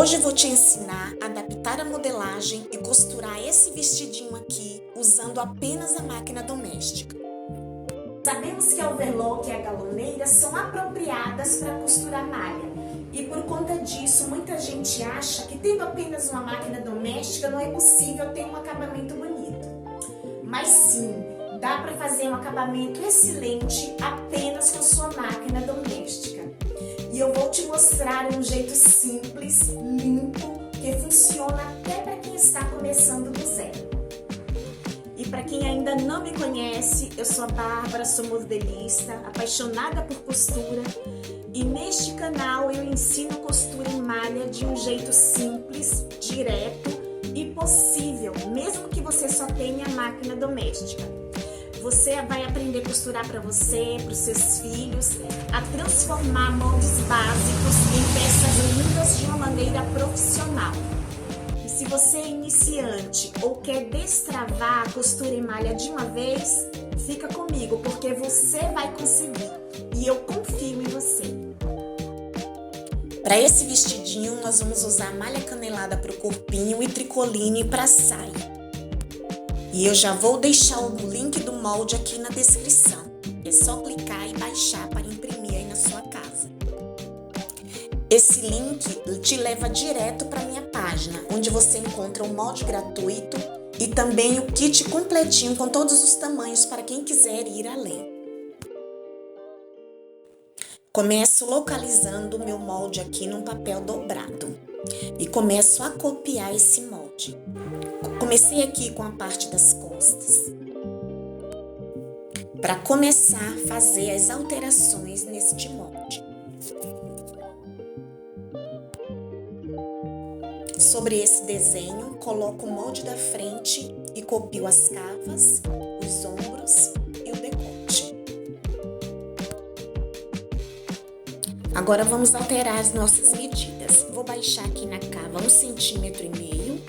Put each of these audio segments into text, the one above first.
Hoje eu vou te ensinar a adaptar a modelagem e costurar esse vestidinho aqui usando apenas a máquina doméstica. Sabemos que a overlock e a galoneira são apropriadas para costurar malha e por conta disso muita gente acha que tendo apenas uma máquina doméstica não é possível ter um acabamento bonito. Mas sim, dá para fazer um acabamento excelente apenas com sua máquina doméstica. E eu vou te mostrar um jeito simples, limpo, que funciona até para quem está começando do zero. E para quem ainda não me conhece, eu sou a Bárbara, sou modelista, apaixonada por costura. E neste canal eu ensino costura em malha de um jeito simples, direto e possível, mesmo que você só tenha máquina doméstica. Você vai aprender a costurar para você, para os seus filhos, a transformar moldes básicos em peças lindas de uma maneira profissional. E se você é iniciante ou quer destravar a costura em malha de uma vez, fica comigo, porque você vai conseguir e eu confio em você. Para esse vestidinho, nós vamos usar malha canelada para o corpinho e tricoline para a saia. E eu já vou deixar o link do molde aqui na descrição. É só clicar e baixar para imprimir aí na sua casa. Esse link te leva direto para minha página, onde você encontra o molde gratuito e também o kit completinho com todos os tamanhos para quem quiser ir além. Começo localizando o meu molde aqui num papel dobrado e começo a copiar esse molde. Comecei aqui com a parte das costas, para começar a fazer as alterações neste molde. Sobre esse desenho, coloco o molde da frente e copio as cavas, os ombros e o decote. Agora vamos alterar as nossas medidas. Vou baixar aqui na cava 1,5 cm,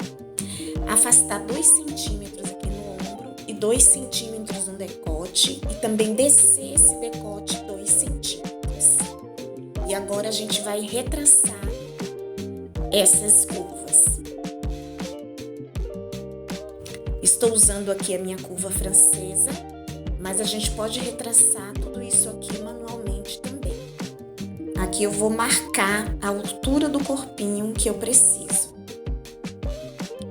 afastar 2 centímetros aqui no ombro e 2 centímetros no decote e também descer esse decote 2 centímetros. E agora a gente vai retraçar essas curvas. Estou usando aqui a minha curva francesa, mas a gente pode retraçar tudo isso aqui manualmente também. Aqui eu vou marcar a altura do corpinho que eu preciso.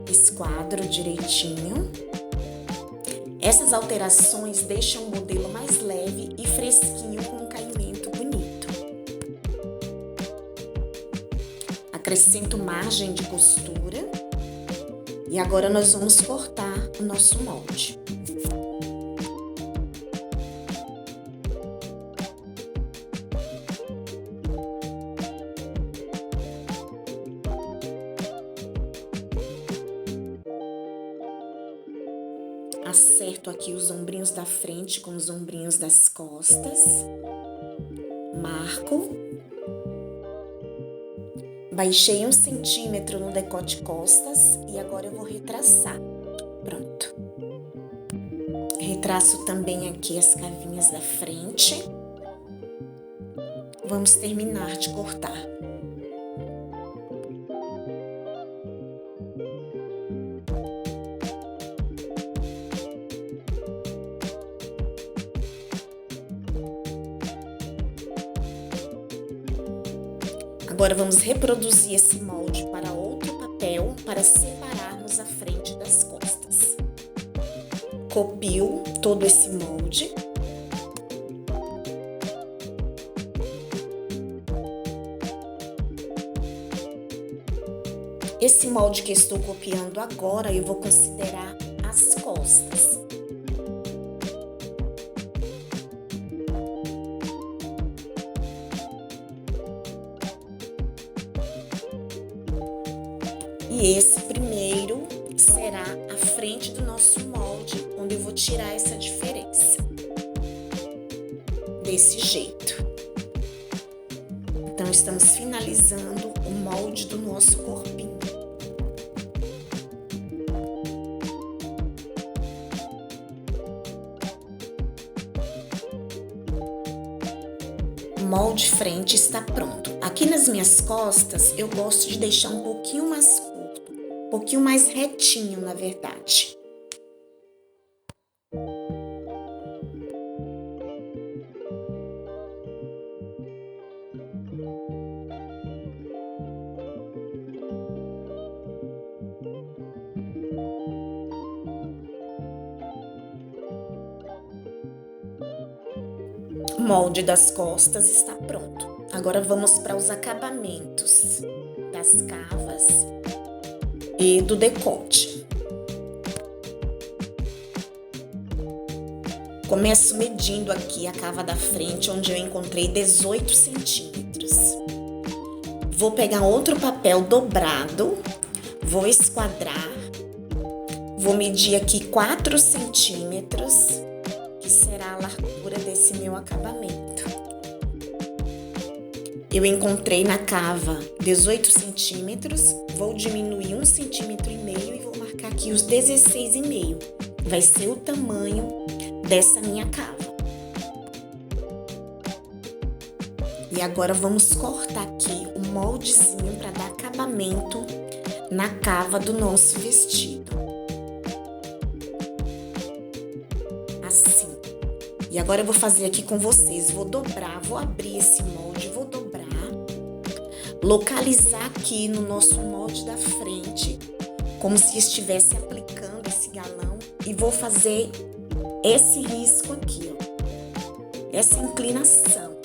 Esquadro direitinho. Essas alterações deixam o modelo mais leve e fresquinho com um caimento bonito. Acrescento margem de costura e agora nós vamos cortar o nosso molde. Acerto aqui os ombrinhos da frente com os ombrinhos das costas. Marco. Baixei 1 centímetro no decote costas e agora eu vou retraçar. Pronto. Retraço também aqui as cavinhas da frente. Vamos terminar de cortar. Agora vamos reproduzir esse molde para outro papel para separarmos a frente das costas. Copio todo esse molde. Esse molde que estou copiando agora eu vou considerar as costas. E esse primeiro será a frente do nosso molde, onde eu vou tirar essa diferença. Desse jeito. Então, estamos finalizando o molde do nosso corpinho. O molde frente está pronto. Aqui aqui nas minhas costas, eu gosto de deixar um pouquinho mais curto, um pouquinho mais retinho, na verdade. O molde das costas está pronto. Agora vamos para os acabamentos das cavas e do decote. Começo medindo aqui a cava da frente, onde eu encontrei 18 centímetros. Vou pegar outro papel dobrado, vou esquadrar, vou medir aqui 4 centímetros, que será a largura desse meu acabamento. Eu encontrei na cava 18 centímetros, vou diminuir 1,5 centímetro e vou marcar aqui os 16,5. Vai ser o tamanho dessa minha cava. E agora vamos cortar aqui um moldezinho para dar acabamento na cava do nosso vestido. Assim. E agora eu vou fazer aqui com vocês. Vou dobrar, vou abrir esse molde, vou dobrar. Localizar aqui no nosso molde da frente, como se estivesse aplicando esse galão. E vou fazer esse risco aqui, ó. Essa inclinação.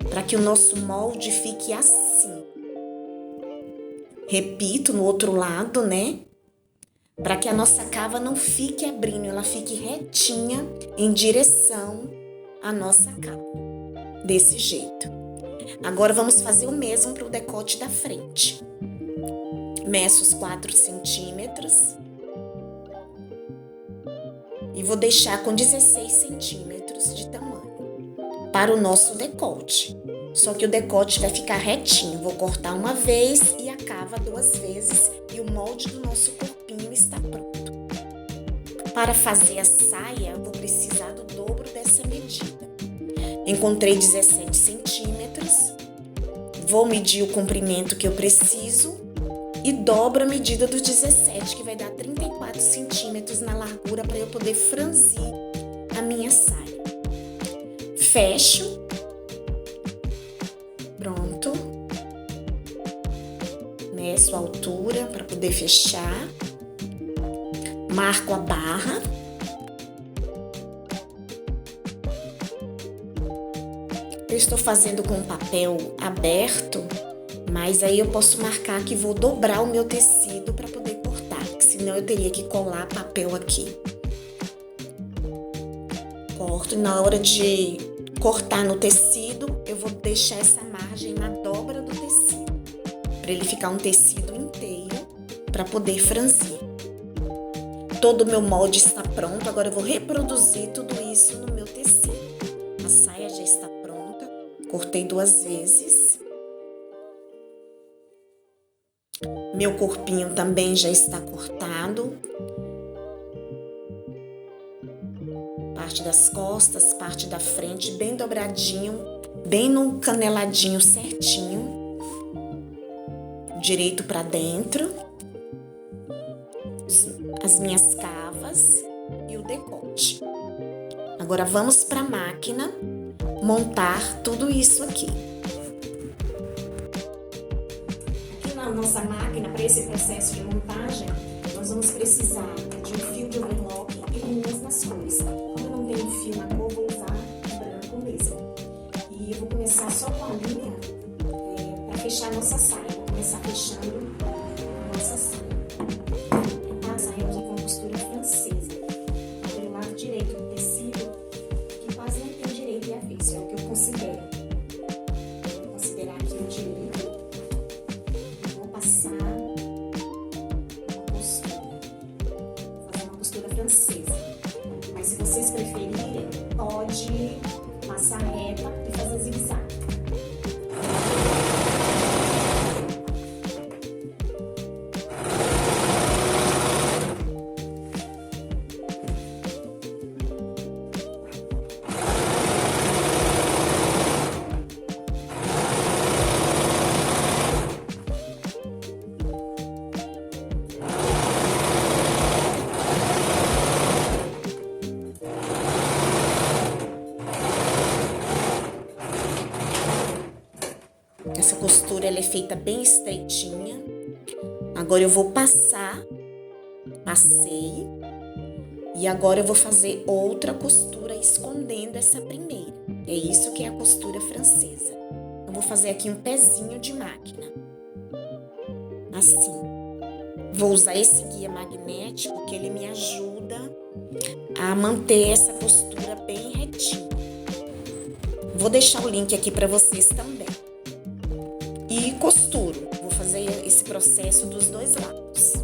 Para que o nosso molde fique assim. Repito no outro lado, né? Para que a nossa cava não fique abrindo, ela fique retinha em direção à nossa cava. Desse jeito. Agora vamos fazer o mesmo para o decote da frente. Meço os 4 centímetros. E vou deixar com 16 centímetros de tamanho para o nosso decote. Só que o decote vai ficar retinho. Vou cortar uma vez e a cava 2 vezes e o molde do nosso corpinho está pronto. Para fazer a saia, eu vou precisar do dobro dessa medida. Encontrei 17 centímetros. Vou medir o comprimento que eu preciso e dobro a medida dos 17, que vai dar 34 centímetros na largura para eu poder franzir a minha saia. Fecho. Pronto. Meço a altura para poder fechar. Marco a barra. Eu estou fazendo com papel aberto, mas aí eu posso marcar que vou dobrar o meu tecido para poder cortar, porque senão eu teria que colar papel aqui. Corto e na hora de cortar no tecido, eu vou deixar essa margem na dobra do tecido, para ele ficar um tecido inteiro para poder franzir. Todo o meu molde está pronto, agora eu vou reproduzir tudo isso no meu tecido. A saia já está pronta, cortei 2 vezes. Meu corpinho também já está cortado. Parte das costas, parte da frente, bem dobradinho, bem no caneladinho certinho. Direito para dentro. As minhas cavas e o decote. Agora vamos para a máquina montar tudo isso aqui. Aqui na nossa máquina, para esse processo de montagem, nós vamos precisar de um fio de overlock e linhas nas cores. Como eu não tenho fio na cor, vou usar branco mesmo. E eu vou começar só com a linha para fechar a nossa saia. Vou começar fechando a nossa saia. A saia aqui com costura francesa. Pelo lado direito do tecido, que quase não tem direito e avesso, é o que eu considero. Vou considerar aqui o direito. Vou passar uma costura. Vou fazer uma costura francesa. Mas se vocês preferirem, pode passar reta e fazer zigue-zague. feita bem estreitinha. Agora eu vou passei. E agora eu vou fazer outra costura escondendo essa primeira. É isso que é a costura francesa. Eu vou fazer aqui um pezinho de máquina. Assim. Vou usar esse guia magnético que ele me ajuda a manter essa costura bem retinha. Vou deixar o link aqui para vocês também. E costuro. Vou fazer esse processo dos dois lados.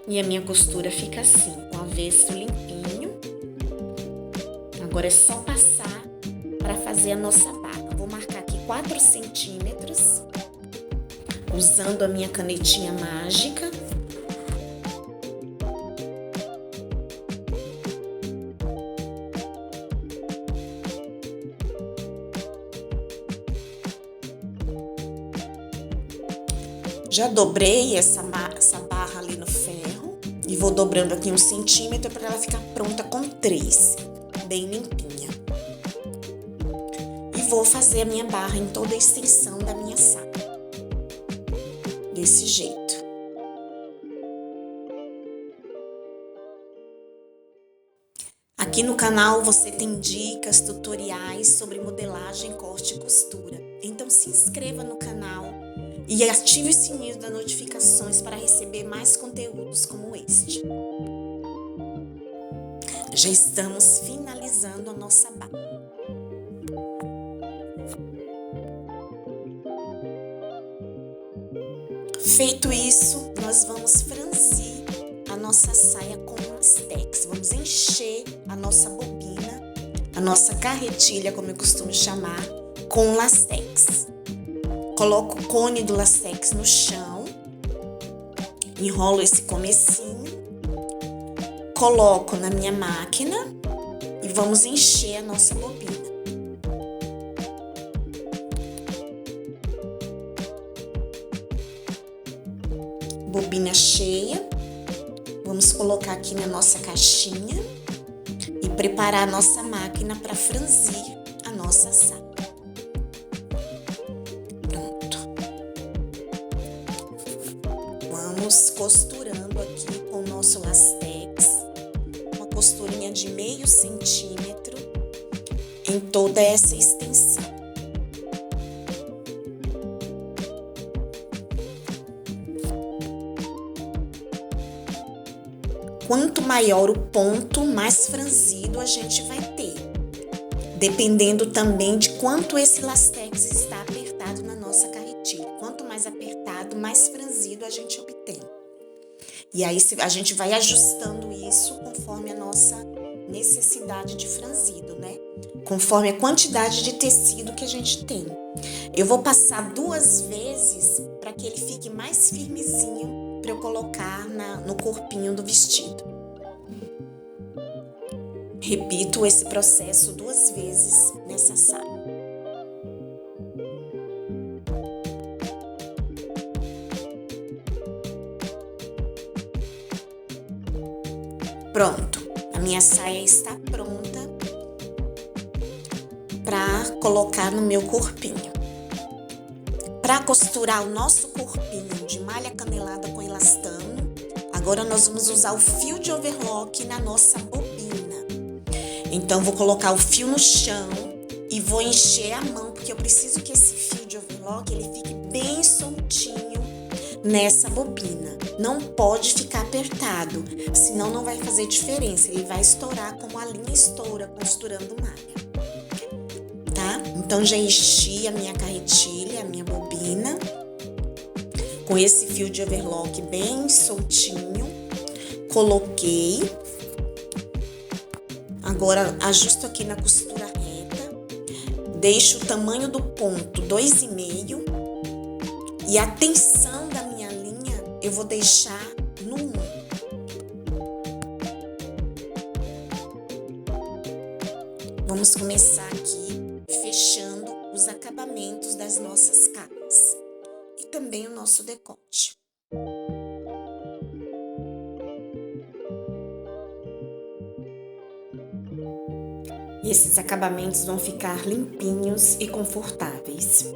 E a minha costura fica assim, com o avesso limpinho. Agora é só passar para fazer a nossa barra. Vou marcar aqui 4 centímetros, usando a minha canetinha mágica. Já dobrei essa barra ali no ferro e vou dobrando aqui 1 centímetro para ela ficar pronta com 3, bem limpinha. E vou fazer a minha barra em toda a extensão da minha saia, desse jeito. Aqui no canal você tem dicas, tutoriais sobre modelagem, corte e costura. Então se inscreva no canal e ative o sininho das notificações para receber mais conteúdos como este. Já estamos finalizando a nossa barra. Feito isso, nós vamos franzir a nossa saia com lastex. Vamos encher a nossa bobina, a nossa carretilha, como eu costumo chamar, com lastex. Coloco o cone do lastex no chão, enrolo esse comecinho, coloco na minha máquina e vamos encher a nossa bobina. Bobina cheia, vamos colocar aqui na nossa caixinha e preparar a nossa máquina para franzir a nossa saia. Vamos costurando aqui com o nosso lastex, uma costurinha de meio centímetro em toda essa extensão. Quanto maior o ponto, mais franzido a gente vai ter, dependendo também de quanto esse lastex está apertado na nossa carretilha. Quanto mais apertado, mais franzido a gente obtém. E aí a gente vai ajustando isso conforme a nossa necessidade de franzido, né? Conforme a quantidade de tecido que a gente tem. Eu vou passar 2 vezes para que ele fique mais firmezinho para eu colocar no corpinho do vestido. Repito esse processo 2 vezes nessa saia. Pronto, a minha saia está pronta para colocar no meu corpinho. Para costurar o nosso corpinho de malha canelada com elastano, agora nós vamos usar o fio de overlock na nossa bobina. Então, vou colocar o fio no chão e vou encher a mão, porque eu preciso que esse fio de overlock ele fique bem soltinho nessa bobina. Não pode ficar apertado, senão não vai fazer diferença. Ele vai estourar como a linha estoura costurando malha, tá? Então, já enchi a minha carretilha, a minha bobina, com esse fio de overlock bem soltinho. Coloquei. Agora, ajusto aqui na costura reta. Deixo o tamanho do ponto 2,5 e a tensão da minha linha eu vou deixar no 1. Vamos começar aqui fechando acabamentos das nossas calças e também o nosso decote. E esses acabamentos vão ficar limpinhos e confortáveis.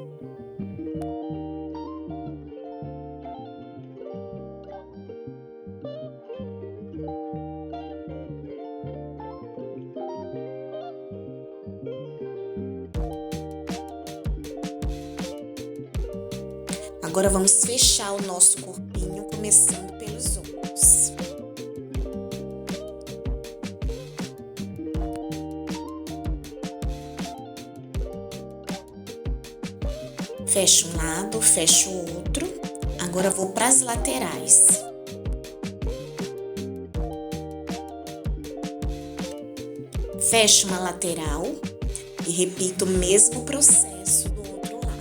Agora vamos fechar o nosso corpinho, começando pelos ombros. Fecho um lado, fecho o outro. Agora vou para as laterais. Fecho uma lateral e repito o mesmo processo do outro lado.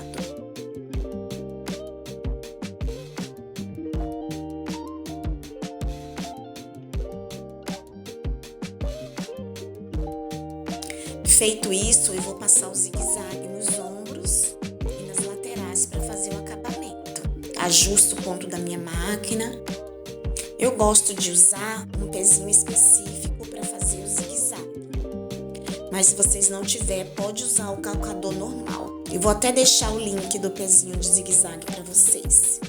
Feito isso, eu vou passar o zigue-zague nos ombros e nas laterais para fazer o acabamento. Ajusto o ponto da minha máquina. Eu gosto de usar um pezinho específico para fazer o zigue-zague. Mas se vocês não tiverem, pode usar o calcador normal. Eu vou até deixar o link do pezinho de zigue-zague para vocês.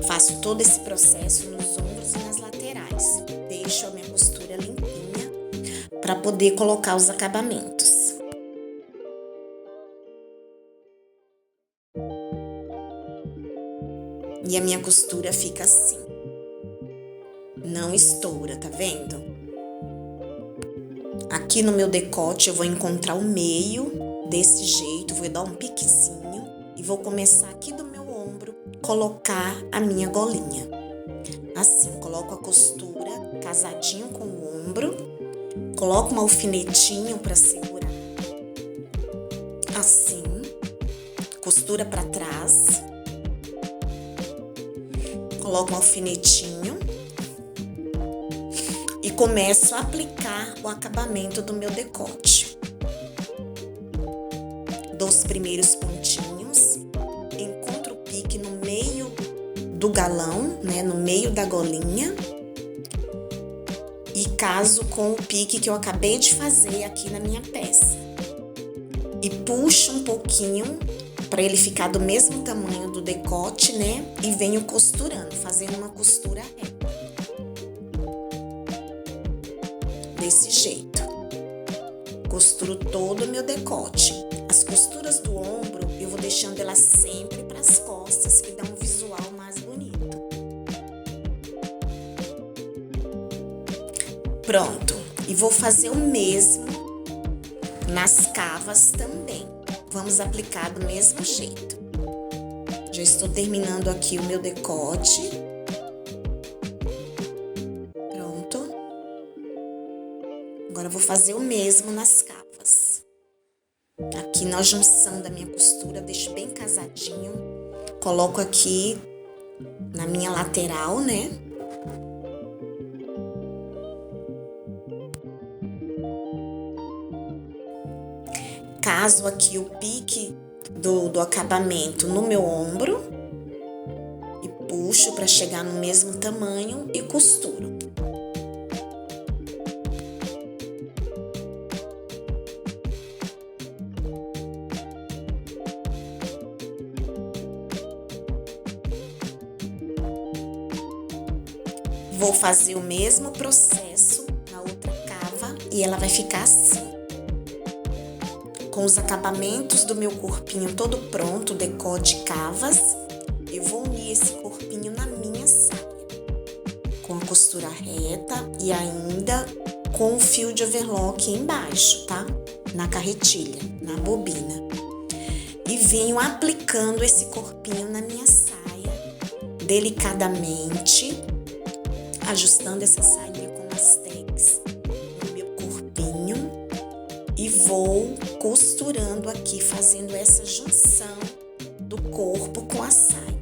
Faço todo esse processo nos ombros e nas laterais. Deixo a minha costura limpinha para poder colocar os acabamentos. E a minha costura fica assim. Não estoura, tá vendo? Aqui no meu decote eu vou encontrar o meio desse jeito, vou dar um piquezinho e vou começar aqui do meu ombro, colocar a minha golinha. Assim, coloco a costura casadinho com o ombro, coloco um alfinetinho para segurar. Assim, costura para trás, coloco um alfinetinho e começo a aplicar o acabamento do meu decote. Dou os primeiros pontinhos, encontro o pique no meio do galão, né, no meio da golinha, e caso com o pique que eu acabei de fazer aqui na minha peça. E puxo um pouquinho para ele ficar do mesmo tamanho do decote, né, e venho costurando, fazendo uma costura reta. Desse jeito. Costuro todo o meu decote. As costuras do ombro, eu vou deixando elas sempre para as costas, que dá um visual mais bonito. Pronto. E vou fazer o mesmo nas cavas também. Vamos aplicar do mesmo jeito. Já estou terminando aqui o meu decote. Agora eu vou fazer o mesmo nas cavas. Aqui na junção da minha costura, deixo bem casadinho. Coloco aqui na minha lateral, né? Caso aqui o pique do acabamento no meu ombro. E puxo para chegar no mesmo tamanho e costuro. Vou fazer o mesmo processo na outra cava e ela vai ficar assim. Com os acabamentos do meu corpinho todo pronto, decote e cavas, eu vou unir esse corpinho na minha saia. Com a costura reta e ainda com o fio de overlock embaixo, tá? Na carretilha, na bobina. E venho aplicando esse corpinho na minha saia, delicadamente, ajustando essa sainha com as tags no meu corpinho e vou costurando aqui, fazendo essa junção do corpo com a saia.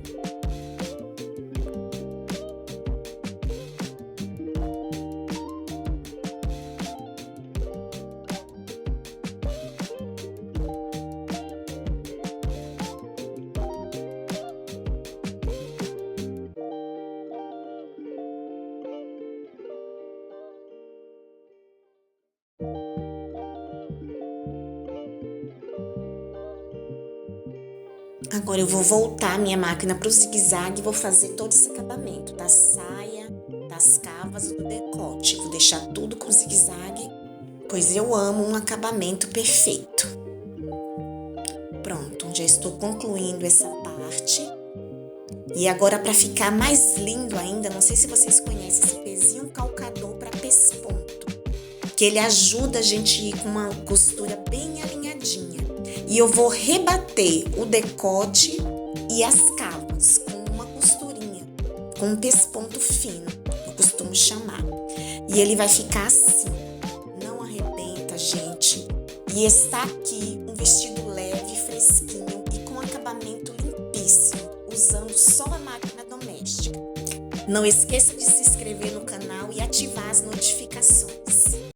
Agora eu vou voltar a minha máquina para o zigue-zague e vou fazer todo esse acabamento da saia, das cavas e do decote. Vou deixar tudo com zigue-zague, pois eu amo um acabamento perfeito. Pronto, já estou concluindo essa parte. E agora, para ficar mais lindo ainda, não sei se vocês conhecem esse pezinho calcador para pesponto, que ele ajuda a gente a ir com uma costura bem alinhadinha. E eu vou rebater o decote e as cavas com uma costurinha, com um pesponto fino, eu costumo chamar. E ele vai ficar assim, não arrebenta, gente. E está aqui um vestido leve, fresquinho e com acabamento limpíssimo, usando só a máquina doméstica. Não esqueça de se inscrever no canal e ativar as notificações.